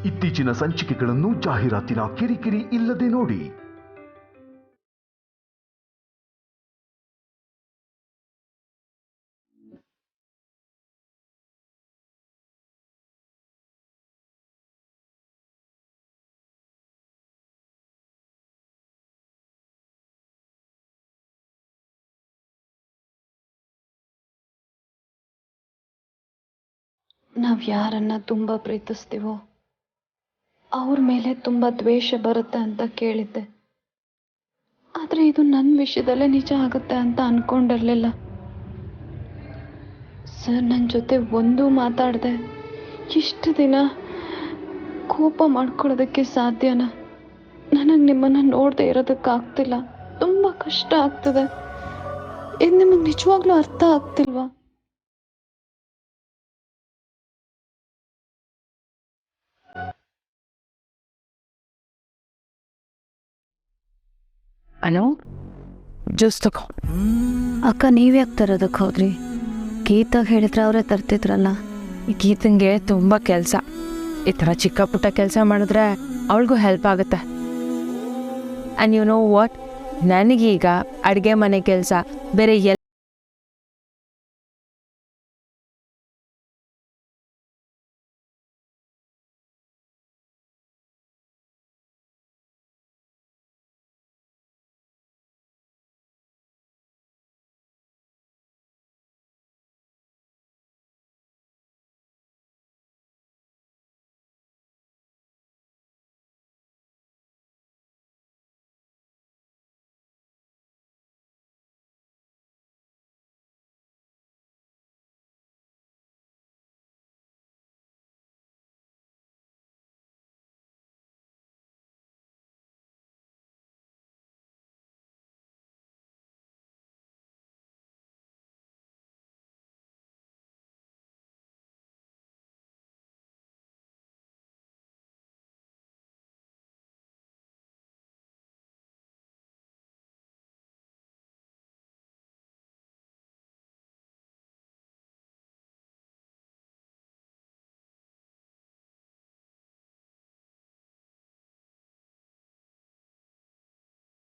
ಇತ್ತೀಚಿನ ಸಂಚಿಕೆಗಳನ್ನು ಜಾಹೀರಾತಿನ ಕಿರಿಕಿರಿ ಇಲ್ಲದೆ ನೋಡಿ. ನಾವು ಯಾರನ್ನ ತುಂಬ ಪ್ರೀತಿಸ್ತೀವೋ ಅವ್ರ ಮೇಲೆ ತುಂಬ ದ್ವೇಷ ಬರುತ್ತೆ ಅಂತ ಕೇಳಿದ್ದೆ. ಆದರೆ ಇದು ನನ್ನ ವಿಷಯದಲ್ಲೇ ನಿಜ ಆಗುತ್ತೆ ಅಂತ ಅಂದ್ಕೊಂಡಿರಲಿಲ್ಲ. ಸರ್ ನನ್ನ ಜೊತೆ ಒಂದೂ ಮಾತಾಡದೆ ಇಷ್ಟು ದಿನ ಕೋಪ ಮಾಡ್ಕೊಳ್ಳೋದಕ್ಕೆ ಸಾಧ್ಯನಾ? ನನಗೆ ನಿಮ್ಮನ್ನು ನೋಡದೆ ಇರೋದಕ್ಕಾಗ್ತಿಲ್ಲ. ತುಂಬ ಕಷ್ಟ ಆಗ್ತದೆ. ಇದು ನಿಮಗೆ ನಿಜವಾಗ್ಲೂ ಅರ್ಥ ಆಗ್ತಿಲ್ವಾ? ಅನೋ, ಜ್ಯೂಸ್ ತಗೋ. ಅಕ್ಕ, ನೀವ್ಯಾಕೆ ತರೋದಕ್ಕೆ ಹೋದ್ರಿ? ಗೀತಾಗ ಹೇಳಿದ್ರೆ ಅವರೇ ತರ್ತಿದ್ರಲ್ಲ. ಈ ಗೀತಂಗೆ ತುಂಬ ಕೆಲಸ. ಈ ಥರ ಚಿಕ್ಕ ಪುಟ್ಟ ಕೆಲಸ ಮಾಡಿದ್ರೆ ಅವಳಿಗೂ ಹೆಲ್ಪ್ ಆಗುತ್ತೆ. ಆ್ಯಂಡ್ ಯು ನೋ ವಾಟ್, ನನಗೀಗ ಅಡುಗೆ ಮನೆ ಕೆಲಸ ಬೇರೆ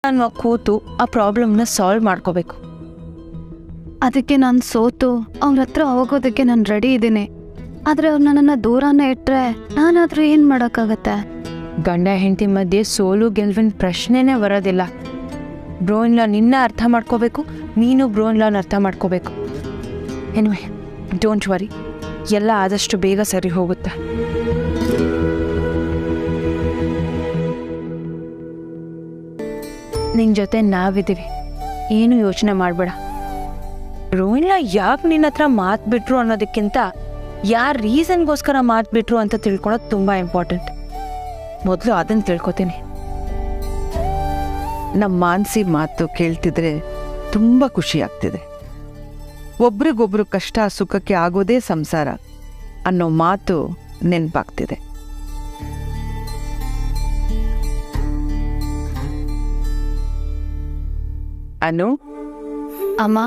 ನಾನು ಕೂತು ಆ ಪ್ರಾಬ್ಲಮ್ನ ಸಾಲ್ವ್ ಮಾಡ್ಕೋಬೇಕು. ಅದಕ್ಕೆ ನಾನು ಸೋತು ಅವ್ರ ಹತ್ರ ಹೋಗೋದಕ್ಕೆ ನಾನು ರೆಡಿ ಇದ್ದೀನಿ. ಆದರೆ ಅವ್ರು ನನ್ನನ್ನು ದೂರನೇ ಇಟ್ಟರೆ ನಾನಾದರೂ ಏನು ಮಾಡೋಕ್ಕಾಗತ್ತೆ? ಗಂಡ ಹೆಂಡತಿ ಮಧ್ಯೆ ಸೋಲು ಗೆಲುವಿನ ಪ್ರಶ್ನೆನೇ ಬರೋದಿಲ್ಲ. ಬ್ರೋಯಿನ್ಲ ನಿನ್ನ ಅರ್ಥ ಮಾಡ್ಕೋಬೇಕು, ನೀನು ಬ್ರೋಯಿನ್ಲಾನ್ ಅರ್ಥ ಮಾಡ್ಕೋಬೇಕು. ಎನಿವೆ, ಡೋಂಟ್ ವರಿ, ಎಲ್ಲ ಆದಷ್ಟು ಬೇಗ ಸರಿ ಹೋಗುತ್ತೆ. ನಿನ್ನ ಜೊತೆ ನಾವಿದ್ದೀವಿ, ಏನು ಯೋಚನೆ ಮಾಡಬೇಡ. ಬ್ರೋಯಿನ್ಲ ಯಾಕೆ ನಿನ್ನ ಹತ್ರ ಮಾತು ಬಿಟ್ರು ಅನ್ನೋದಕ್ಕಿಂತ ಯಾರು ರೀಸನ್ಗೋಸ್ಕರ ಮಾತು ಬಿಟ್ರು ಅಂತ ತಿಳ್ಕೊಳೋದು ತುಂಬ ಇಂಪಾರ್ಟೆಂಟ್. ಮೊದಲು ಅದನ್ನು ತಿಳ್ಕೊತೀನಿ. ನಮ್ಮ ಮಾನಸಿ ಮಾತು ಕೇಳ್ತಿದ್ರೆ ತುಂಬ ಖುಷಿ ಆಗ್ತಿದೆ. ಒಬ್ರಿಗೊಬ್ರು ಕಷ್ಟ ಸುಖಕ್ಕೆ ಆಗೋದೇ ಸಂಸಾರ ಅನ್ನೋ ಮಾತು ನೆನಪಾಗ್ತಿದೆ. ಅನು, ಅಮ್ಮ,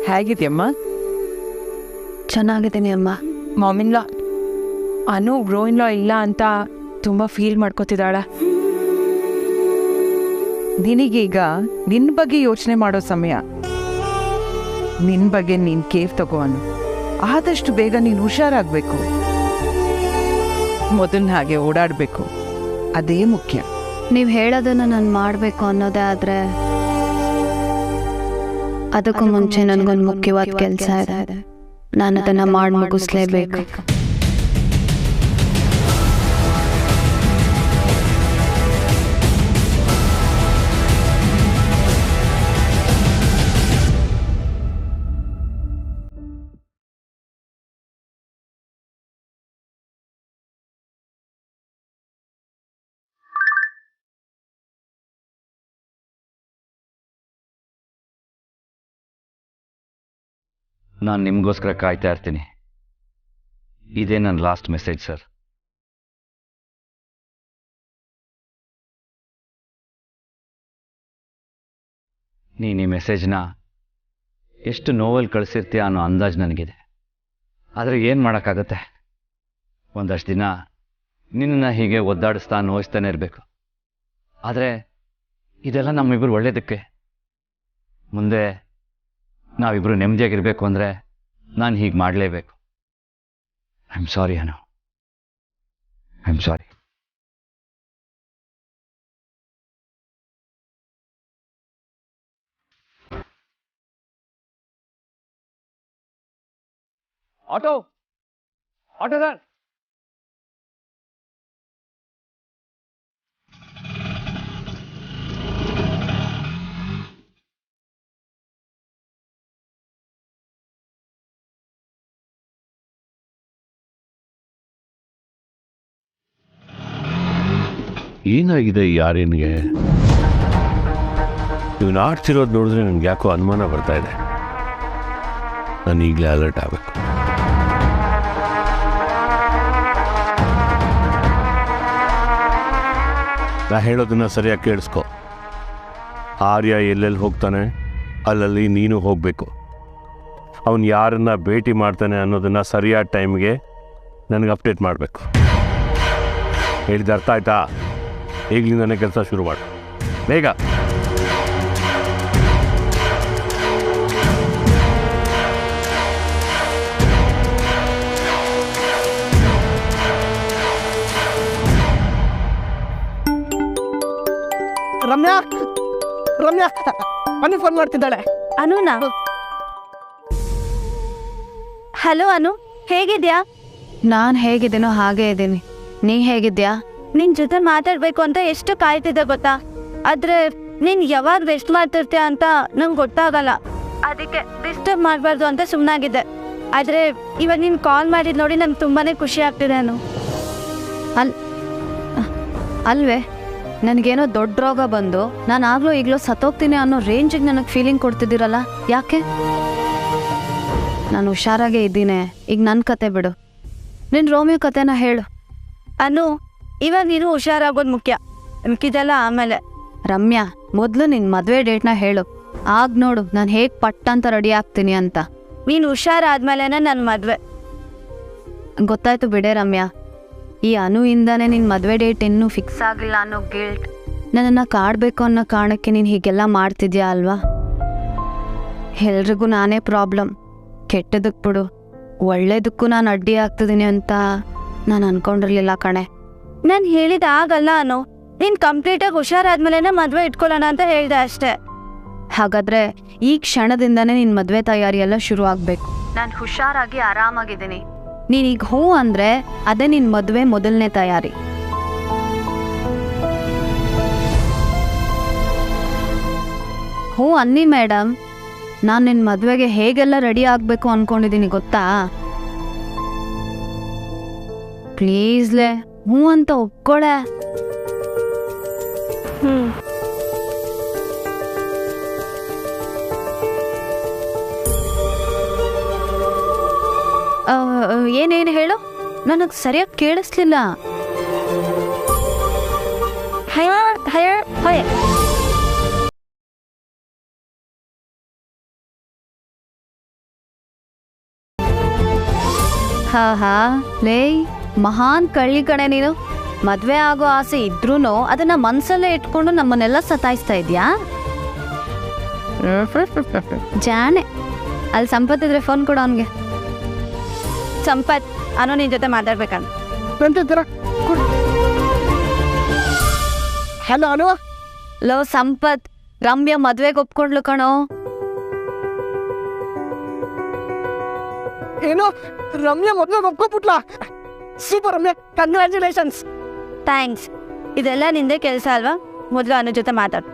ಹೇಗಿದೆಯಮ್ಮ? ಚೆನ್ನಾಗಿದ್ದೀನಿ ಅಮ್ಮ. ಮಾಮಿನ್ಲಾ, ಅನು ಬ್ರೋಯಿನ್ಲಾ ಇಲ್ಲ ಅಂತ ತುಂಬ ಫೀಲ್ ಮಾಡ್ಕೋತಿದ್ದಾಳ. ನಿನಗೀಗ ನಿನ್ನ ಬಗ್ಗೆ ಯೋಚನೆ ಮಾಡೋ ಸಮಯ. ನಿನ್ನ ಬಗ್ಗೆ ನೀನು ಕೇರ್ ತಗೋ ಅನು. ಆದಷ್ಟು ಬೇಗ ನೀನು ಹುಷಾರಾಗಬೇಕು. ಮೊದಲನ ಹಾಗೆ ಓಡಾಡಬೇಕು, ಅದೇ ಮುಖ್ಯ. ನೀವು ಹೇಳೋದನ್ನು ನಾನು ಮಾಡಬೇಕು ಅನ್ನೋದೇ ಆದರೆ ಅದಕ್ಕೂ ಮುಂಚೆ ನನಗೊಂದು ಮುಖ್ಯವಾದ ಕೆಲಸ ಇದೆ. ನಾನು ಅದನ್ನು ಮಾಡಿ ಮುಗಿಸ್ಲೇಬೇಕು. ನಾನು ನಿಮಗೋಸ್ಕರ ಕಾಯ್ತಾ ಇರ್ತೀನಿ. ಇದೇ ನನ್ನ ಲಾಸ್ಟ್ ಮೆಸೇಜ್ ಸರ್. ನೀನು ಈ ಮೆಸೇಜ್ನ ಎಷ್ಟು ನೋವಲ್ಲಿ ಕಳಿಸಿರ್ತೀಯ ಅನ್ನೋ ಅಂದಾಜು ನನಗಿದೆ. ಆದರೆ ಏನು ಮಾಡೋಕ್ಕಾಗತ್ತೆ, ಒಂದಷ್ಟು ದಿನ ನಿನ್ನನ್ನು ಹೀಗೆ ಒದ್ದಾಡಿಸ್ತಾ ನೋಯಿಸ್ತಾನೆ ಇರಬೇಕು. ಆದರೆ ಇದೆಲ್ಲ ನಮ್ಮಿಬ್ಬರು ಒಳ್ಳೇದಕ್ಕೆ. ಮುಂದೆ ನಾವಿಬ್ಬರು ನೆಮ್ಮದಿಯಾಗಿರಬೇಕು ಅಂದರೆ ನಾನು ಹೀಗೆ ಮಾಡಲೇಬೇಕು. I am sorry Anu, I am sorry. Auto auto sir. ಏನಾಗಿದೆ ಈ ಆರ್ಯನ್ಗೆ? ಇವನು ಆಡ್ತಿರೋದು ನೋಡಿದ್ರೆ ನನಗೆ ಯಾಕೋ ಅನುಮಾನ ಬರ್ತಾ ಇದೆ. ನಾನು ಈಗಲೇ ಅಲರ್ಟ್ ಆಗಬೇಕು. ನಾ ಹೇಳೋದನ್ನ ಸರಿಯಾಗಿ ಕೇಳಿಸ್ಕೊ. ಆರ್ಯ ಎಲ್ಲೆಲ್ಲಿ ಹೋಗ್ತಾನೆ ಅಲ್ಲಲ್ಲಿ ನೀನು ಹೋಗಬೇಕು. ಅವನು ಯಾರನ್ನ ಭೇಟಿ ಮಾಡ್ತಾನೆ ಅನ್ನೋದನ್ನು ಸರಿಯಾದ ಟೈಮ್ಗೆ ನನಗೆ ಅಪ್ಡೇಟ್ ಮಾಡಬೇಕು. ಹೇಳಿದ ಅರ್ಥ ಆಯ್ತಾ? ಈಗಲಿಂದನೇ ಕೆಲಸ ಶುರು ಮಾಡು, ಬೇಗ. ರಮ್ಯಾ ರಮ್ಯಾ ಅನು ಫೋನ್ ಮಾಡ್ತಿದ್ದಾಳೆ. ಅನುನಾ? ಹಲೋ ಅನು, ಹೇಗಿದ್ಯಾ? ನಾನು ಹೇಗಿದ್ದೀನೋ ಹಾಗೇ ಇದ್ದೀನಿ. ನೀ ಹೇಗಿದ್ಯಾ? ನಿನ್ ಜೊತೆ ಮಾತಾಡ್ಬೇಕು ಅಂತ ಎಷ್ಟು ಕಾಯ್ತಿದ್ದೆ ಗೊತ್ತಾ? ಆದ್ರೆ ನೀನ್ ಯಾವಾಗ ರೆಸ್ಟ್ ಮಾಡ್ತಿರ್ತೀಯ ಅಂತ ನಂಗೆ ಗೊತ್ತಾಗಲ್ಲ. ಅದಕ್ಕೆ ಡಿಸ್ಟರ್ಬ್ ಮಾಡಬಾರ್ದು ಅಂತ ಸುಮ್ಮನಾಗಿದ್ದೆ. ಆದ್ರೆ ಇವಾಗ ನೀನ್ ಕಾಲ್ ಮಾಡಿದ್ ನೋಡಿ ನಂಗೆ ತುಂಬಾನೇ ಖುಷಿ ಆಗ್ತಿದೆ ಅನು. ಅಲ್ವೇ, ನನಗೇನೋ ದೊಡ್ಡ ರೋಗ ಬಂದು ನಾನು ಆಗ್ಲೋ ಈಗಲೋ ಸತ್ತೋಗ್ತೀನಿ ಅನ್ನೋ ರೇಂಜಿಗೆ ನನಗೆ ಫೀಲಿಂಗ್ ಕೊಡ್ತಿದ್ದೀರಲ್ಲ, ಯಾಕೆ? ನಾನು ಹುಷಾರಾಗೇ ಇದ್ದೀನಿ. ಈಗ ನನ್ನ ಕತೆ ಬಿಡು, ನಿನ್ನ ರೋಮಿಯೋ ಕತೆನ ಹೇಳು. ಅನು, ಇವಾಗ ನೀನು ಹುಷಾರಾಗೋದು ಮುಖ್ಯ, ಮಿಕ್ಕಿದೆಲ್ಲ ಆಮೇಲೆ. ರಮ್ಯಾ, ಮೊದಲು ನಿನ್ನ ಮದುವೆ ಡೇಟ್ನ ಹೇಳು. ಆಗ ನೋಡು ನಾನು ಹೇಗೆ ಪಟ್ಟಂತ ರೆಡಿ ಆಗ್ತೀನಿ ಅಂತ. ನೀನು ಹುಷಾರಾದ್ಮೇಲೆನೇ ನನ್ನ ಮದುವೆ. ಗೊತ್ತಾಯ್ತು ಬಿಡೆ ರಮ್ಯಾ. ಈ ಅನುಯಿಂದಾನೆ ನಿನ್ನ ಮದುವೆ ಡೇಟ್ ಇನ್ನೂ ಫಿಕ್ಸ್ ಆಗಿಲ್ಲ ಅನ್ನೋ ಗಿಲ್ಟ್ ನನ್ನನ್ನು ಕಾಡಬೇಕು ಅನ್ನೋ ಕಾರಣಕ್ಕೆ ನೀನು ಹೀಗೆಲ್ಲ ಮಾಡ್ತಿದ್ಯಾ ಅಲ್ವಾ? ಎಲ್ರಿಗೂ ನಾನೇ ಪ್ರಾಬ್ಲಮ್. ಕೆಟ್ಟದಕ್ಕೆ ಬಿಡು, ಒಳ್ಳೇದಕ್ಕೂ ನಾನು ಅಡ್ಡಿ ಆಗ್ತಿದ್ದೀನಿ ಅಂತ ನಾನು ಅನ್ಕೊಂಡಿರ್ಲಿಲ್ಲ ಕಣೆ. ನಾನು ಹೇಳಿದ ಆಗಲ್ಲ ಅನು. ನೀನು ಕಂಪ್ಲೀಟಾಗಿ ಹುಷಾರಾದ್ಮೇಲೆ ಮದುವೆ ಇಟ್ಕೊಳ್ಳೋಣ ಅಂತ ಹೇಳಿದೆ ಅಷ್ಟೇ. ಹಾಗಾದ್ರೆ ಈ ಕ್ಷಣದಿಂದನೇ ನಿನ್ನ ಮದುವೆ ತಯಾರಿ ಎಲ್ಲ ಶುರು ಆಗಬೇಕು. ನಾನು ಹುಷಾರಾಗಿ ಆರಾಮಾಗಿದ್ದೀನಿ. ನೀನೀಗ ಹೂ ಅಂದರೆ ಅದೇ ನಿನ್ನ ಮದುವೆ ಮೊದಲನೇ ತಯಾರಿ. ಹೂ ಅನ್ನಿ ಮೇಡಮ್. ನಾನು ನಿನ್ನ ಮದುವೆಗೆ ಹೇಗೆಲ್ಲ ರೆಡಿ ಆಗಬೇಕು ಅಂದ್ಕೊಂಡಿದ್ದೀನಿ ಗೊತ್ತಾ? ಪ್ಲೀಸ್ಲೇ ಹೂ ಅಂತ ಒಪ್ಕೊಳೆ. ಏನೇನು ಹೇಳು, ನನಗೆ ಸರಿಯಾಗಿ ಕೇಳಿಸ್ಲಿಲ್ಲ. ಹಾ ಲೇ, ಮಹಾನ್ ಕಳ್ಳಿ ಕಣೆ ನೀನು. ಮದುವೆ ಆಗೋ ಆಸೆ ಇದ್ರೂ ಅದನ್ನ ಮನ್ಸಲ್ಲೇ ಇಟ್ಕೊಂಡು ನಮ್ಮನ್ನೆಲ್ಲ ಸತಾಯಿಸ್ತಾ ಇದ್ಯಾ? ಜಾಣೆ. ಅಲ್ಲಿ ಸಂಪತ್ ಇದ್ರೆ ಫೋನ್ ಕೊಡು ಅವನಿಗೆ. ಸಂಪತ್, ಅನು ನಿನ್ ಜೊತೆ ಮಾತಾಡ್ಬೇಕಂತ. ಹಲೋ ಅನು. ಲೋ ಸಂಪತ್, ರಮ್ಯಾ ಮದ್ವೆಗೆ ಒಪ್ಕೊಂಡ್ಲು ಕಣೋ. ಏನು, ರಮ್ಯಾ ಮದ್ವೆಗೆ ಒಪ್ಕೊಬಿಟ್ಲಾ? Super Ramya, congratulations. ಥ್ಯಾಂಕ್ಸ್. ಇದೆಲ್ಲ ನಿಂದೆ ಕೆಲಸ ಅಲ್ವಾ? ಮೊದಲು ಅನು ಜೊತೆ ಮಾತಾಡು.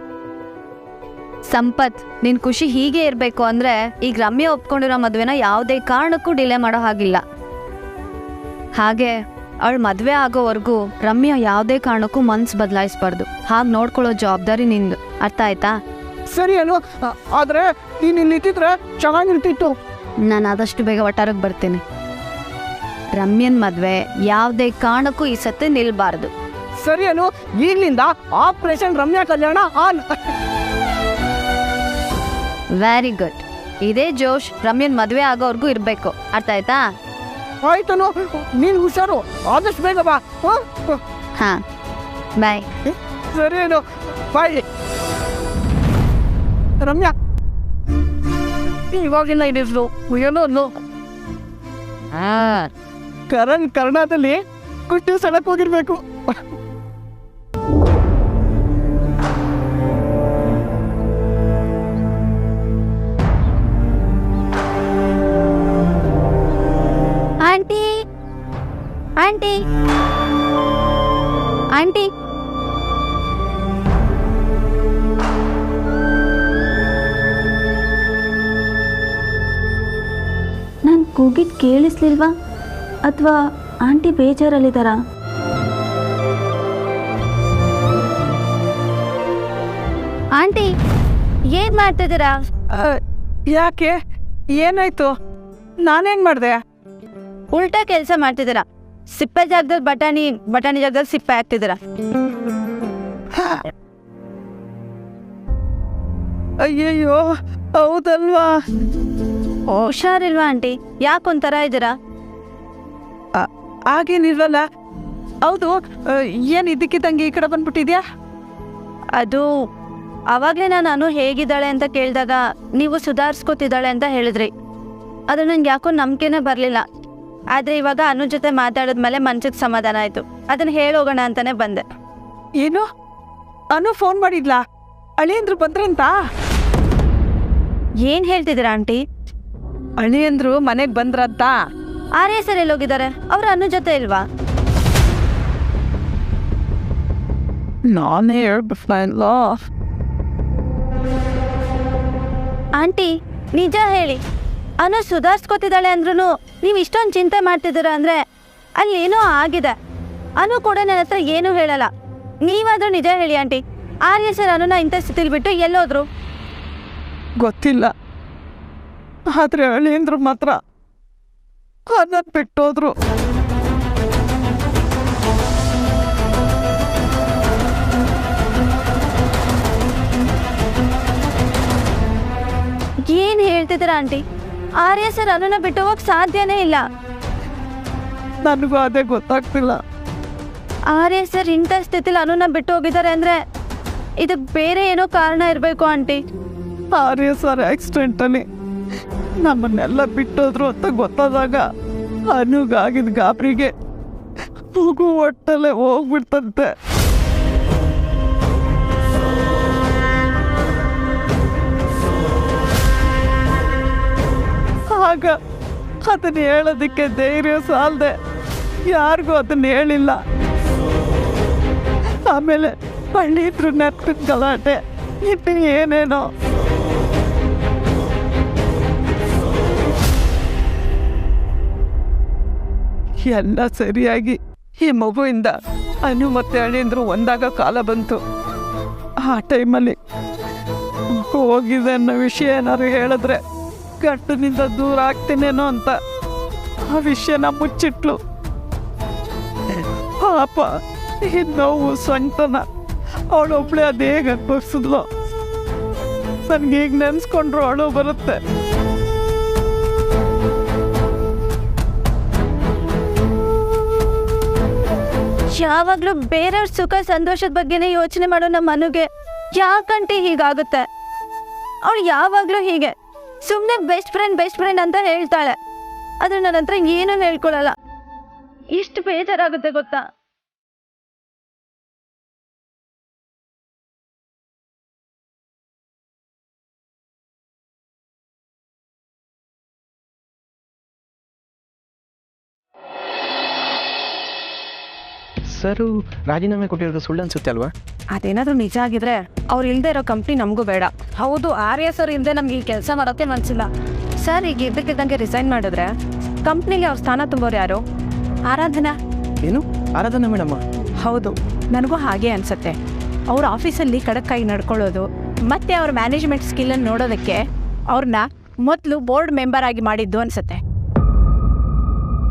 ಸಂಪತ್, ನಿನ್ ಖುಷಿ ಹೀಗೆ ಇರಬೇಕು ಅಂದ್ರೆ ಈಗ ರಮ್ಯಾ ಒಪ್ಕೊಂಡಿರೋ ಮದ್ವೆನ ಯಾವುದೇ ಕಾರಣಕ್ಕೂ ಡಿಲೇ ಮಾಡೋ ಹಾಗಿಲ್ಲ. ಹಾಗೆ ಅವಳು ಮದ್ವೆ ಆಗೋವರೆಗೂ ರಮ್ಯಾ ಯಾವುದೇ ಕಾರಣಕ್ಕೂ ಮನ್ಸು ಬದಲಾಯಿಸ್ಬಾರ್ದು. ಹಾಗೆ ನೋಡ್ಕೊಳ್ಳೋ ಜವಾಬ್ದಾರಿ ನಿಂದು. ಅರ್ಥ ಆಯ್ತಾ? ಸರಿ ಅನು, ಆದ್ರೆ ನೀನು ಇಲ್ಲಿ ಇಟ್ಟಿದ್ರೆ ಚೆನ್ನಾಗಿರ್ತಿತ್ತು. ನಾನು ಆದಷ್ಟು ಬೇಗ ಒಟ್ಟಾರಕ್ಕೆ ಬರ್ತೀನಿ. ರಮ್ಯನ್ ಮದ್ವೆ ಯಾವುದೇ ಕಾರಣಕ್ಕೂ ಈ ಸತಿ ನಿಲ್ಬಾರ್ದು. ಸರಿ ಅನು, ಈಗಲಿಂದ ಆಪರೇಷನ್ ರಮ್ಯಾ ಕಲ್ಯಾಣ ಆನ್. Very good. ಇದೇ ಜೋಶ್ ರಮ್ಯನ್ ಮದ್ವೆ ಆಗೋವರೆಗೂ ಇರಬೇಕು. ಅರ್ಥ ಆಯ್ತಾ? ಆಯ್ತನು ನೀನು ಹುಷಾರು ಆದಷ್ಟು ಬೇಗ ಬಾ ಹಾಂ ಬಾಯ್. ಸರಿಯೇನು ಬಾಯ್. ರಮ್ಯಾ ಇವಾಗಿಲ್ಲ ಇಡಿಸ್ಲು ಏನೋ ಕರ್ಣದಲ್ಲಿ ಕುಟ್ಟಿ ಸಡಕ್ ಹೋಗಿರ್ಬೇಕು. ಆಂಟಿ ಆಂಟಿ ಆಂಟಿ ನಾನು ಕೂಗಿದ್ದು ಕೇಳಿಸ್ಲಿಲ್ವಾ ಅಥವಾ ಆಂಟಿ ಬೇಜಾರಲ್ಲಿದ್ದಾರಾ? ಆಂಟಿ ಏನ್ ಮಾಡ್ತಿದ್ದೀರಾ? ಯಾಕೆ ಏನಾಯ್ತು? ನಾನೇನ್ ಮಾಡಿದೆ? ಉಲ್ಟಾ ಕೆಲಸ ಮಾಡ್ತಿದ್ದೀರಾ. ಸಿಪ್ಪೆ ಜಾಗದಲ್ಲಿ ಬಟಾಣಿ ಜಾಗದಲ್ಲಿ ಸಿಪ್ಪೆ ಹಾಕ್ತಿದ್ದೀರಾ. ಅಯ್ಯಯ್ಯೋ ಹೌದಲ್ವಾ? ಹುಷಾರಿಲ್ವಾ ಆಂಟಿ? ಯಾಕೊಂಥರ ಇದ್ದೀರಾ? ಆಗೇನಿಲ್ವಲ್ಲ. ಹೌದು, ಏನು ಇದಕ್ಕಿದ್ದಂಗೆ ಈ ಕಡೆ ಬಂದ್ಬಿಟ್ಟಿದ್ಯಾ? ಅದು ಅವಾಗಲೇ ನಾನು ಹೇಗಿದ್ದಾಳೆ ಅಂತ ಕೇಳಿದಾಗ ನೀವು ಸುಧಾರಿಸ್ಕೊತಿದ್ದಾಳೆ ಅಂತ ಹೇಳಿದ್ರಿ. ಅದು ನಂಗೆ ಯಾಕೋ ನಂಬಿಕೆನೇ ಬರಲಿಲ್ಲ. ಆದರೆ ಇವಾಗ ಅನು ಜೊತೆ ಮಾತಾಡಿದ್ಮೇಲೆ ಮನ್ಸಿಗೆ ಸಮಾಧಾನ ಆಯಿತು. ಅದನ್ನು ಹೇಳೋಗೋಣ ಅಂತಲೇ ಬಂದೆ. ಏನು ಅನು ಫೋನ್ ಮಾಡಿದ್ಲಾ? ಅಳಿಯಂದ್ರು ಬಂದ್ರಂತ? ಏನು ಹೇಳ್ತಿದ್ದೀರಾ ಆಂಟಿ? ಅಳಿಯಂದ್ರು ಮನೆಗೆ ಬಂದ್ರಂತ? ಆರ್ಯ ಸರ್ ಎಲ್ಲೋಗಿದ್ದಾರೆ? ಅವ್ರು ಅನು ಜೊತೆ ಇಲ್ವಾ? ನಾನೇ ಹೇಳ್ಬಿಟ್ಲ. ಆಂಟಿ ನಿಜ ಹೇಳಿ, ಅನು ಸುಧಾರಿಸ್ಕೊತಿದ್ದಾಳೆ ಅಂದ್ರೂ ನೀವು ಇಷ್ಟೊಂದು ಚಿಂತೆ ಮಾಡ್ತಿದ್ದೀರಾ ಅಂದರೆ ಅಲ್ಲೇನೋ ಆಗಿದೆ. ಅನು ಕೂಡ ನನ್ನ ಹತ್ರ ಏನೂ ಹೇಳಲ್ಲ. ನೀವಾದರೂ ನಿಜ ಹೇಳಿ ಆಂಟಿ. ಆರ್ಯ ಸರ್ ಅನುನ ಇಂಥ ಸ್ಥಿತಿಲಿ ಬಿಟ್ಟು ಎಲ್ಲೋದ್ರು? ಗೊತ್ತಿಲ್ಲ, ಆದರೆ ಅಳಿಯಂದ್ರು ಮಾತ್ರ ಅನ್ನೋದು ಬಿಟ್ಟೋದ್ರು. ಏನು ಹೇಳ್ತಿದ್ದೀರಾ ಆಂಟಿ? ಆರ್ಯ ಸರ್ ಅನುನ ಬಿಟ್ಟು ಹೋಗಕ್ಕೆ ಸಾಧ್ಯನೇ ಇಲ್ಲ. ನನಗೂ ಅದೇ ಗೊತ್ತಾಗ್ತಿಲ್ಲ. ಆರ್ಯ ಸರ್ ಇಂಥ ಸ್ಥಿತಿಲಿ ಅನುನ ಬಿಟ್ಟು ಹೋಗಿದ್ದಾರೆ ಅಂದರೆ ಇದಕ್ಕೆ ಬೇರೆ ಏನೋ ಕಾರಣ ಇರಬೇಕು ಆಂಟಿ. ಆರ್ಯ ಸರ್ ಆಕ್ಸಿಡೆಂಟಲ್ಲಿ ನಮ್ಮನ್ನೆಲ್ಲ ಬಿಟ್ಟೋದ್ರು ಅಂತ ಗೊತ್ತಾದಾಗ ಅನುಗಾಗಿದ್ದ ಗಾಬರಿಗೆ ಮಗು ಒಟ್ಟಲ್ಲೇ ಹೋಗ್ಬಿಡ್ತಂತೆ. ಆಗ ಅದನ್ನ ಹೇಳೋದಕ್ಕೆ ಧೈರ್ಯ ಸಾಲದೆ ಯಾರಿಗೂ ಅದನ್ನ ಹೇಳಿಲ್ಲ. ಆಮೇಲೆ ಪಂಡಿತರು ನೆನಪಿನ ಗಲಾಟೆ ಇನ್ನು ಏನೇನೋ. ಎಲ್ಲ ಸರಿಯಾಗಿ ಈ ಮಗುವಿಂದ ಅನು ಮತ್ತೆ ಅಳಿಯಂದ್ರು ಒಂದಾಗ ಕಾಲ ಬಂತು. ಆ ಟೈಮಲ್ಲಿ ಮಗು ಹೋಗಿದೆ ಅನ್ನೋ ವಿಷಯ ಏನಾದ್ರು ಹೇಳಿದ್ರೆ ಗಂಟನಿಂದ ದೂರ ಆಗ್ತೀನೇನೋ ಅಂತ ಆ ವಿಷಯನ ಮುಚ್ಚಿಟ್ಲು. ಪಾಪ ಈ ನೋವು ಸಂಕಟನ ಅವಳೊಬ್ಳೆ ಅದು ಹೇಗೆ ಅನುಭವಿಸಿದ್ಲು. ನನಗೆ ಈಗ ನೆನೆಸ್ಕೊಂಡ್ರು ಅಳು ಬರುತ್ತೆ. ಯಾವಾಗಲೂ ಬೇರೆಯವ್ರ ಸುಖ ಸಂತೋಷದ ಬಗ್ಗೆನೇ ಯೋಚನೆ ಮಾಡೋ ನಮ್ಮ ಮನುಗೆ ಯಾಕಂಟಿ ಹೀಗಾಗುತ್ತೆ? ಅವಳು ಯಾವಾಗಲೂ ಹೀಗೆ ಸುಮ್ಮನೆ ಬೆಸ್ಟ್ ಫ್ರೆಂಡ್ ಅಂತ ಹೇಳ್ತಾಳೆ. ಆದರೆ ನನ್ನ ಹತ್ರ ಏನೂ ಹೇಳ್ಕೊಳಲ್ಲ. ಎಷ್ಟು ಬೇಜಾರಾಗುತ್ತೆ ಗೊತ್ತಾ? ಸರು ರಾಜೀನಾಮೆ ಕೊಟ್ಟಿರೋದು ಸುಳ್ಳು ಅನ್ಸುತ್ತೆ ಅಲ್ವಾ? ಅದೇನಾದರೂ ನಿಜ ಆಗಿದ್ರೆ ಅವ್ರು ಇಲ್ಲದೆ ಇರೋ ಕಂಪ್ನಿ ನಮಗೂ ಬೇಡ. ಹೌದು, ಆರ್ಯ ಸರ್ ಇಲ್ಲದೆ ನಮ್ಗೆ ಈ ಕೆಲಸ ಮಾಡೋಕ್ಕೆ ಮನಸ್ಸಿಲ್ಲ. ಸರ್ ಈಗ ಇದ್ದಕ್ಕಿದ್ದಂಗೆ ರಿಸೈನ್ ಮಾಡಿದ್ರೆ ಕಂಪ್ನಿಗೆ ಅವ್ರ ಸ್ಥಾನ ತುಂಬೋರು ಯಾರು? ಆರಾಧನಾ. ಏನು ಆರಾಧನಾ ಮೇಡಮ್ಮ? ಹೌದು, ನನಗೂ ಹಾಗೆ ಅನಿಸುತ್ತೆ. ಅವ್ರ ಆಫೀಸಲ್ಲಿ ಕಡಕ್ಕಾಗಿ ನಡ್ಕೊಳ್ಳೋದು ಮತ್ತು ಅವ್ರ ಮ್ಯಾನೇಜ್ಮೆಂಟ್ ಸ್ಕಿಲ್ಲನ್ನು ನೋಡೋದಕ್ಕೆ ಅವ್ರನ್ನ ಮೊದಲು ಬೋರ್ಡ್ ಮೆಂಬರ್ ಆಗಿ ಮಾಡಿದ್ದು ಅನಿಸುತ್ತೆ.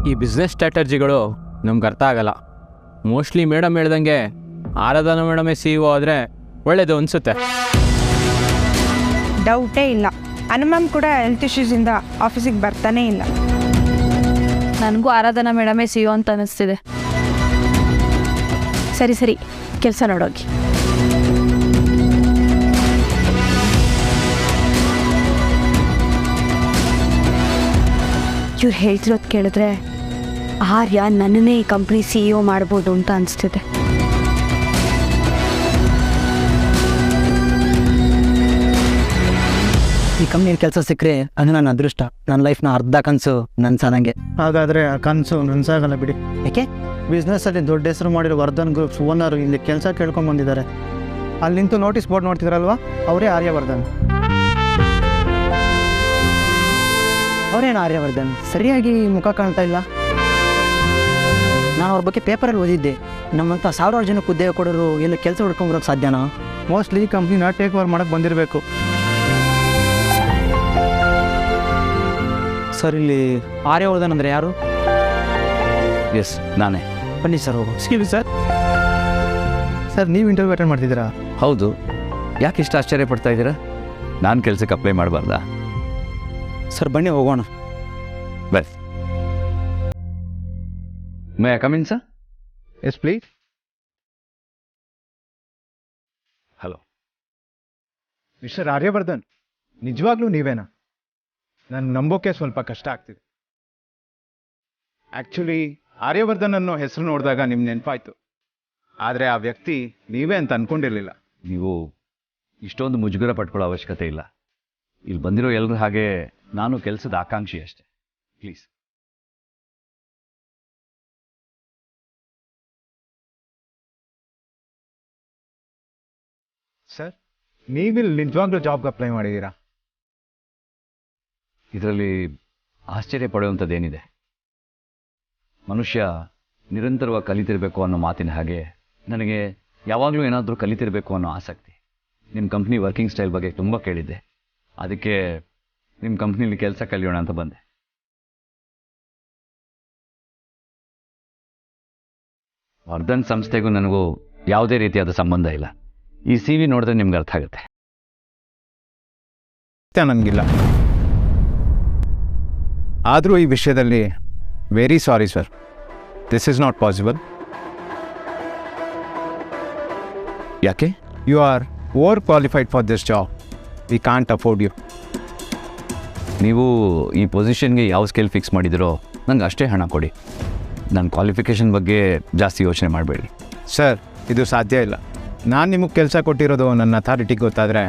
ಈ ಬಿಸ್ನೆಸ್ ಸ್ಟ್ರಾಟಜಿಗಳು ನಮ್ಗೆ ಅರ್ಥ ಆಗಲ್ಲ. ಮೋಸ್ಟ್ಲಿ ಮೇಡಮ್ ಹೇಳ್ದಂಗೆ ಆರಾಧನಾ ಮೇಡಮೇ CEO ಆದರೆ ಒಳ್ಳೇದು ಅನಿಸುತ್ತೆ. ಡೌಟೇ ಇಲ್ಲ, ಹನುಮಮ್ ಕೂಡ ಹೆಲ್ತ್ ಇಶ್ಯೂಸಿಂದ ಆಫೀಸಿಗೆ ಬರ್ತಾನೇ ಇಲ್ಲ. ನನಗೂ ಆರಾಧನಾ ಮೇಡಮೇ ಸಿಯೋ ಅಂತ ಅನ್ನಿಸ್ತಿದೆ. ಸರಿ ಸರಿ, ಕೆಲಸ ನೋಡೋಗಿ. ಇವ್ರು ಹೇಳ್ತಿರೋದು ಕೇಳಿದ್ರೆ ಆರ್ಯ ನನ್ನನ್ನೇ ಈ ಕಂಪ್ನಿ CEO ಮಾಡ್ಬೋದು ಅಂತ ಅನಿಸ್ತಿದೆ. ಈ ಕಂಪ್ನಿಯಲ್ಲಿ ಕೆಲಸ ಸಿಕ್ಕರೆ ಅದು ನನ್ನ ಅದೃಷ್ಟ. ನನ್ನ ಲೈಫ್ನ ಅರ್ಧ ಕನಸು ನನ್ಸಂಗೆ. ಹಾಗಾದರೆ ಆ ಕನಸು ನನಸಾಗಲ್ಲ ಬಿಡಿ. ಯಾಕೆ? ಬಿಸ್ನೆಸ್ಸಲ್ಲಿ ದೊಡ್ಡ ಹೆಸರು ಮಾಡಿರೋ ವರ್ಧನ್ ಗ್ರೂಪ್ಸ್ ಓನರು ಇಲ್ಲಿ ಕೆಲಸ ಕೇಳ್ಕೊಂಬಂದಿದ್ದಾರೆ. ಅಲ್ಲಿ ನಿಂತು ನೋಟಿಸ್ ಬೋರ್ಡ್ ನೋಡ್ತಿದ್ರಲ್ವಾ, ಅವರೇ ಆರ್ಯವರ್ಧನ್. ಅವರೇನು ಆರ್ಯವರ್ಧನ್? ಸರಿಯಾಗಿ ಮುಖ ಕಾಣ್ತಾ ಇಲ್ಲ. ನಾನು ಅವ್ರ ಬಗ್ಗೆ ಪೇಪರಲ್ಲಿ ಓದಿದ್ದೆ. ನಮ್ಮಂಥ ಸಾವಿರಾರು ಜನಕ್ಕೆ ಉದ್ಯೋಗ ಕೊಡೋರು ಎಲ್ಲ ಕೆಲಸ ಹುಡ್ಕೊಂಬರೋಕ್ಕೆ ಸಾಧ್ಯನಾ? ಮೋಸ್ಟ್ಲಿ ಈ ಕಂಪ್ನಿನ ಟೇಕ್ ಓವರ್ ಮಾಡೋಕ್ಕೆ ಬಂದಿರಬೇಕು. ಸರ್, ಇಲ್ಲಿ ಆರ್ಯವರ್ಧನ್ ಅಂದರೆ ಯಾರು? ಎಸ್, ನಾನೇ. ಬನ್ನಿ ಸರ್, ಹೋಗು. Excuse sir. ಸರ್, ನೀವು ಇಂಟರ್ವ್ಯೂ ಅಟೆಂಡ್ ಮಾಡ್ತಿದ್ದೀರಾ? ಹೌದು. ಯಾಕೆ ಇಷ್ಟು ಆಶ್ಚರ್ಯ ಪಡ್ತಾ ಇದ್ದೀರಾ? ನಾನು ಕೆಲಸಕ್ಕೆ ಅಪ್ಲೈ ಮಾಡಬಾರ್ದಾ? ಸರ್ ಬನ್ನಿ, ಹೋಗೋಣ. Bus. May I come in sir? Yes please. Hello mister Aryavardhan, ನಿಜವಾಗ್ಲೂ ನೀವೇನಾ? ನಾನು ನಂಬೋಕೆ ಸ್ವಲ್ಪ ಕಷ್ಟ ಆಗ್ತಿದೆ. ಆ್ಯಕ್ಚುಲಿ ಆರ್ಯವರ್ಧನ್ ಅನ್ನೋ ಹೆಸರು ನೋಡಿದಾಗ ನಿಮ್ಮ ನೆನಪಾಯ್ತು. ಆದರೆ ಆ ವ್ಯಕ್ತಿ ನೀವೇ ಅಂತ ಅಂದ್ಕೊಂಡಿರಲಿಲ್ಲ. ನೀವು ಇಷ್ಟೊಂದು ಮುಜುಗರ ಪಟ್ಕೊಳ್ಳೋ ಅವಶ್ಯಕತೆ ಇಲ್ಲ. ಇಲ್ಲಿ ಬಂದಿರೋ ಎಲ್ಲರೂ ಹಾಗೆ ನಾನು ಕೆಲಸದ ಆಕಾಂಕ್ಷಿ ಅಷ್ಟೆ. ಪ್ಲೀಸ್. ಸರ್, ನೀವಿಲ್ಲಿ ನಿಜವಾಗ್ಲೂ ಜಾಬ್ಗೆ ಅಪ್ಲೈ ಮಾಡಿದ್ದೀರಾ? ಇದರಲ್ಲಿ ಆಶ್ಚರ್ಯ ಪಡೆಯುವಂಥದ್ದೇನಿದೆ? ಮನುಷ್ಯ ನಿರಂತರವಾಗಿ ಕಲಿತಿರಬೇಕು ಅನ್ನೋ ಮಾತಿನ ಹಾಗೆ ನನಗೆ ಯಾವಾಗಲೂ ಏನಾದರೂ ಕಲಿತಿರಬೇಕು ಅನ್ನೋ ಆಸಕ್ತಿ. ನಿಮ್ಮ ಕಂಪ್ನಿ ವರ್ಕಿಂಗ್ ಸ್ಟೈಲ್ ಬಗ್ಗೆ ತುಂಬ ಕೇಳಿದ್ದೆ. ಅದಕ್ಕೆ ನಿಮ್ಮ ಕಂಪ್ನಿಲಿ ಕೆಲಸ ಕಲಿಯೋಣ ಅಂತ ಬಂದೆ. ವರ್ಧನ್ ಸಂಸ್ಥೆಗೂ ನನಗೂ ಯಾವುದೇ ರೀತಿಯಾದ ಸಂಬಂಧ ಇಲ್ಲ. ಈ CV ನೋಡಿದ್ರೆ ನಿಮ್ಗೆ ಅರ್ಥ ಆಗುತ್ತೆ. ನನಗಿಲ್ಲ. ಆದರೂ ಈ ವಿಷಯದಲ್ಲಿ very sorry sir, this is not possible. ಯಾಕೆ? You are over qualified for this job. We can't afford you. ನೀವು ಈ ಪೊಸಿಷನ್ಗೆ ಯಾವ ಸ್ಕೇಲ್ ಫಿಕ್ಸ್ ಮಾಡಿದಿರೋ ನಂಗೆ ಅಷ್ಟೇ ಹಣ ಕೊಡಿ. ನನ್ನ ಕ್ವಾಲಿಫಿಕೇಷನ್ ಬಗ್ಗೆ ಜಾಸ್ತಿ ಯೋಚನೆ ಮಾಡಬೇಡಿ. ಸರ್, ಇದು ಸಾಧ್ಯ ಇಲ್ಲ. ನಾನು ನಿಮಗೆ ಕೆಲಸ ಕೊಟ್ಟಿರೋದು ನನ್ನ ಅಥಾರಿಟಿಗೆ ಗೊತ್ತಾದರೆ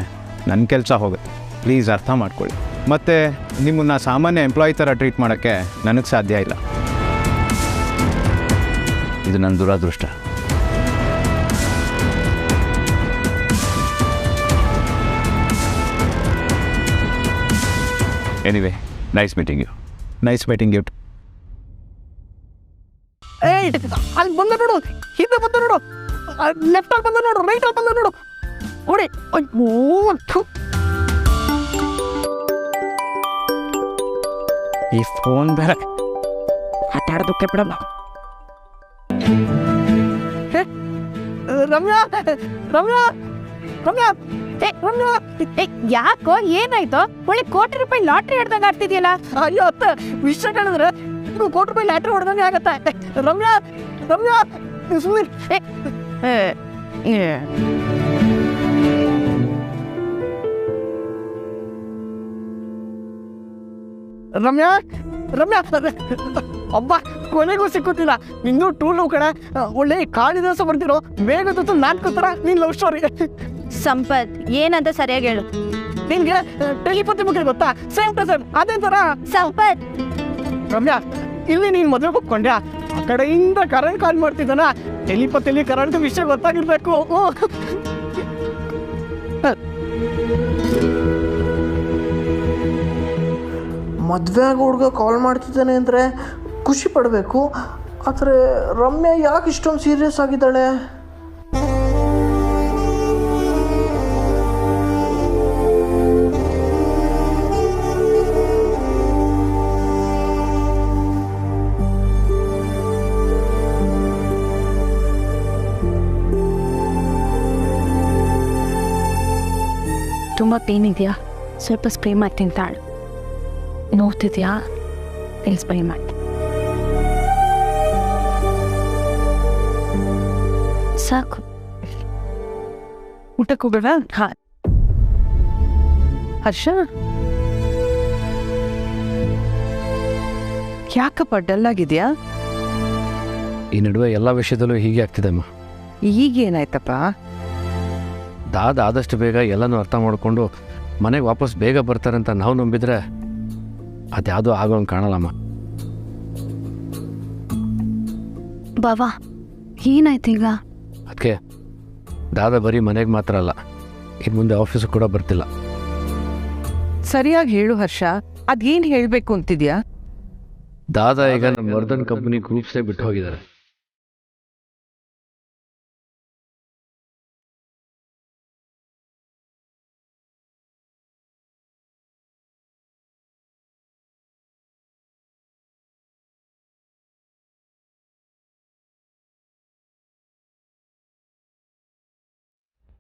ನನ್ನ ಕೆಲಸ ಹೋಗುತ್ತೆ. ಪ್ಲೀಸ್ ಅರ್ಥ ಮಾಡ್ಕೊಳ್ಳಿ. ಮತ್ತು ನಿಮ್ಮನ್ನು ಸಾಮಾನ್ಯ ಎಂಪ್ಲಾಯಿ ಥರ ಟ್ರೀಟ್ ಮಾಡೋಕ್ಕೆ ನನಗೆ ಸಾಧ್ಯ ಇಲ್ಲ. ಇದು ನನ್ನ ದುರಾದೃಷ್ಟ. Anyway, nice meeting you. Nice meeting you. ಏಯ್, ಅಲ್ಲಿ ಬಂದ ನೋಡು, ಹಿಂದೆ ಬಂದ ನೋಡು, ಲೆಫ್ಟ್ ಅಲ್ಲಿ ಬಂದ ನೋಡು, ರೈಟ್ ಅಲ್ಲಿ ಬಂದ ನೋಡು. ಓಡಿ. ಈ ಫೋನ್ ಬೇರೆ ಆಟ ಆಡೋದಕ್ಕೆ ಬಿಡಲ್ಲ. ರಮ್ಯಾ, ರಮ್ಯಾ, ರಮ್ಯಾ, ರಮ್ಯಾ, ಯಾಕೋ ಏನಾಯ್ತು? ಒಳ್ಳೆ ಕೋಟಿ ರೂಪಾಯಿ ಲಾಟ್ರಿ ಹೊಡೆದಂಗೆ ಆಗ್ತಿದೆಯಲ್ಲ. ಅಯ್ಯೋ ಅತ್ತ, ವಿಷಯ ಹೇಳಿದ್ರೆ ಕೋಟಿ ರೂಪಾಯಿ ಲಾಟ್ರಿ ಹೊಡೆದಂಗೆ ಆಗತ್ತೆ. ರಮ್ಯಾ, ರಮ್ಯಾ, ಸುಮ್ಮನೆ. ರಮ್ಯಾ, ರಮ್ಯಾ, ಒಬ್ಬ ಕೊನೆಗೂ ಸಿಕ್ಕುತ್ತಿಲ್ಲ. ಇನ್ನೂ ಟೂಲು ಕಡೆ ಒಳ್ಳೆ ಕಾಳಿದಾಸ ಬರ್ತಿರೋ ಬೇಗದ ನಾಲ್ಕು ಥರ ನೀನ್ ಲವ್ ಸ್ಟೋರಿ. ಸಂಪತ್, ಏನಂತ ಸರಿಯಾಗಿ ಹೇಳು. ನಿನ್ಗೆ ಟೆಲಿಪತಿ ಬಗ್ಗೆ ಗೊತ್ತಾ? ಸೇಮ್ ಟು ಸೇಮ್ ಅದೇ ಥರ. ಸಂಪತ್, ರಮ್ಯಾ, ಇಲ್ಲಿ ನೀನ್ ಮದುವೆ ಒಪ್ಕೊಂಡ್ಯಾ? ಆ ಕಡೆಯಿಂದ ಕರೆಂಟ್ ಕಾಲ್ ಮಾಡ್ತಿದ್ದಾನ. ಟೆಲಿಪತಿಲಿ ಕರೆಂಟ್ ವಿಷಯ ಗೊತ್ತಾಗಿರ್ಬೇಕು. ಮದುವೆ ಆಗೋ ಹುಡುಗ ಕಾಲ್ ಮಾಡ್ತಿದ್ದಾನೆ ಅಂದರೆ ಖುಷಿ ಪಡಬೇಕು. ಆದರೆ ರಮ್ಯಾ ಯಾಕೆ ಇಷ್ಟೊಂದು ಸೀರಿಯಸ್ ಆಗಿದ್ದಾಳೆ? ತುಂಬ ಪೇನ್ ಇದೆಯಾ? ಸ್ವಲ್ಪ ಸ್ಪ್ರೇ ಮಾಡ್ತೀನಿ ತಾಳು. ನೋಡ್ತಿದ್ಯಾ? ಇಲ್ಲಿ ಸ್ಪ್ರೇ ಮಾಡಿ. ಸಾಕು. ಊಟಕ್ಕೆ ಹೋಗೋಣ? ಹಾ. ಹರ್ಷ, ಯಾಕಪ್ಪ ಡಲ್ ಆಗಿದೆಯಾ? ಈ ನಡುವೆ ಎಲ್ಲ ವಿಷಯದಲ್ಲೂ ಹೀಗೆ ಆಗ್ತಿದೆ ಅಮ್ಮ. ಈಗೇನಾಯ್ತಪ್ಪ? ದಾದ ಆದಷ್ಟು ಬೇಗ ಎಲ್ಲನೂ ಅರ್ಥ ಮಾಡಿಕೊಂಡು ಮನೆಗೆ ವಾಪಸ್ ಬೇಗ ಬರ್ತಾರೆ ಅಂತ ನಾವು ನಂಬಿದ್ರೆ ಅದ್ಯಾವುದೂ ಆಗೋಂಗೆ ಕಾಣಲ್ಲಮ್ಮ. ಬಾವಾ, ಏನಾಯ್ತೀಗ? ಅದಕ್ಕೆ ದಾದ ಬರೀ ಮನೆಗೆ ಮಾತ್ರ ಅಲ್ಲ, ಇನ್ನು ಮುಂದೆ ಆಫೀಸು ಕೂಡ ಬರ್ತಿಲ್ಲ. ಸರಿಯಾಗಿ ಹೇಳು ಹರ್ಷ, ಅದೇನು ಹೇಳಬೇಕು ಅಂತಿದ್ಯಾ? ದಾದ ಈಗ ನಮ್ಮ ವರ್ಧನ್ ಕಂಪ್ನಿ ಗ್ರೂಪ್ಸೇ ಬಿಟ್ಟು ಹೋಗಿದ್ದಾರೆ.